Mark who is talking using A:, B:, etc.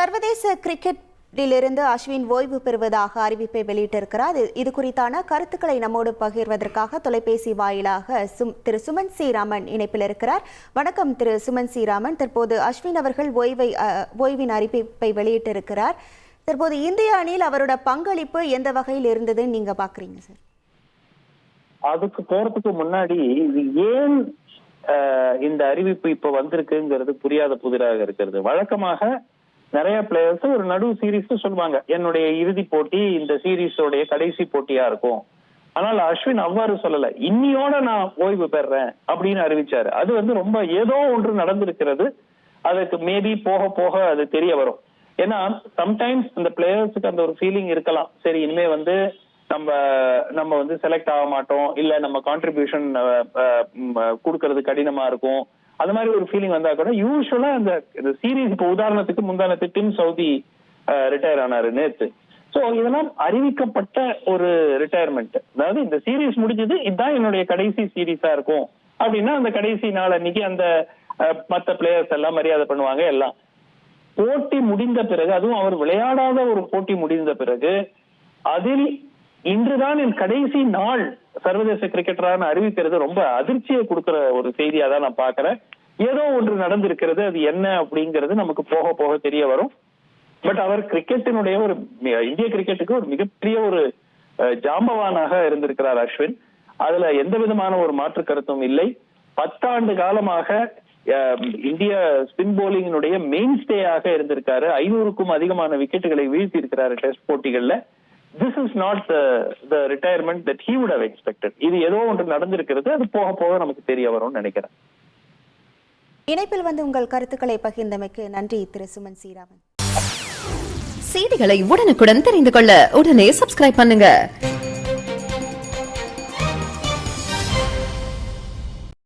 A: சர்வதேச கிரிக்கெட்டிலிருந்து அஸ்வின் ஓய்வு பெறுவதாக அறிவிப்பை வெளியிட்டிருக்கிறார். இது குறித்தான கருத்துக்களை நம்மோடு பகிர்வதற்காக தொலைபேசி வாயிலாக திரு சுமன் சி ராமன் இணைப்பில் இருக்கிறார். வணக்கம் திரு சுமன் சி ராமன். தற்போது அஸ்வின் அவர்கள் ஓய்வின் அறிவிப்பை வெளியிட்டிருக்கிறார். தற்போது இந்திய அணியில் அவரோட பங்களிப்பு எந்த வகையில் இருந்ததுன்னு நீங்க பாக்குறீங்க சார்?
B: அதுக்கு போறதுக்கு முன்னாடி இது ஏன் இந்த அறிவிப்பு இப்ப வந்திருக்குங்கிறது புரியாத புதிராக இருக்கிறது. வழக்கமாக நிறைய பிளேயர்ஸ் ஒரு நடு சீரீஸ் சொல்லுவாங்க, என்னுடைய இறுதி போட்டி இந்த சீரீஸோடைய கடைசி போட்டியா இருக்கும். ஆனால் அஸ்வின் அவ்வாறு சொல்லல, இன்னியோட நான் ஓய்வு பெறேன் அப்படின்னு அறிவிச்சாரு. அது ரொம்ப ஏதோ ஒன்று நடந்திருக்கிறது. அதுக்கு மேபி போக போக அது தெரிய வரும். ஏன்னா சம்டைம்ஸ் இந்த பிளேயர்ஸுக்கு அந்த ஒரு ஃபீலிங் இருக்கலாம், சரி இனிமே நம்ம செலக்ட் ஆக மாட்டோம், இல்ல நம்ம கான்ட்ரிபியூஷன் கொடுக்கறது கடினமா இருக்கும், அந்த மாதிரி ஒரு ஃபீலிங் வந்தா கூட யூஸ்வலா அந்த சீரீஸ் இப்போ உதாரணத்துக்கு முந்தானத்து டிம் சவுதி ரிட்டையர் ஆனாரு நேத்து. சோ இதெல்லாம் அறிவிக்கப்பட்ட ஒரு ரிட்டையர்மெண்ட். அதாவது இந்த சீரீஸ் முடிஞ்சது, இதுதான் என்னுடைய கடைசி சீரீஸா இருக்கும் அப்படின்னா அந்த கடைசி நாள் அன்னைக்கு அந்த மற்ற பிளேயர்ஸ் எல்லாம் மரியாதை பண்ணுவாங்க. எல்லாம் போட்டி முடிந்த பிறகு, அதுவும் அவர் விளையாடாத ஒரு போட்டி முடிந்த பிறகு, அதில் இன்றுதான் என் கடைசி நாள் சர்வதேச கிரிக்கெட்டரான அறிவிக்கிறது ரொம்ப அதிர்ச்சியை கொடுக்கிற ஒரு செய்தியா தான் நான் பாக்குறேன். ஏதோ ஒன்று நடந்திருக்கிறது, அது என்ன அப்படிங்கிறது நமக்கு போக போக தெரிய வரும். பட் அவர் கிரிக்கெட்டினுடைய இந்திய கிரிக்கெட்டுக்கு ஒரு மிகப்பெரிய ஒரு ஜாம்பவானாக இருந்திருக்கிறார் அஸ்வின். அதுல எந்த விதமான ஒரு மாற்று கருத்தும் இல்லை. 10 ஆண்டு காலமாக இந்திய ஸ்பின் போலிங்கினுடைய மெயின் ஸ்டேயாக இருந்திருக்காரு. 500க்கும் அதிகமான விக்கெட்டுகளை வீழ்த்தி இருக்கிறாரு test போட்டிகள்ல. This is not the retirement that he would have expected. இது ஏதோ ஒன்று நடந்திருக்கிறது, அது போக போக நமக்கு தெரிய வரும்னு நினைக்கிறேன்.
A: இணைப்பில் உங்கள் கருத்துக்களை பகிர்ந்தமைக்கு நன்றி திரு சுமன் சீராமன்.
C: செய்திகளை உடனுக்குடன் தெரிந்து கொள்ள உடனே சப்ஸ்கிரைப் பண்ணுங்க.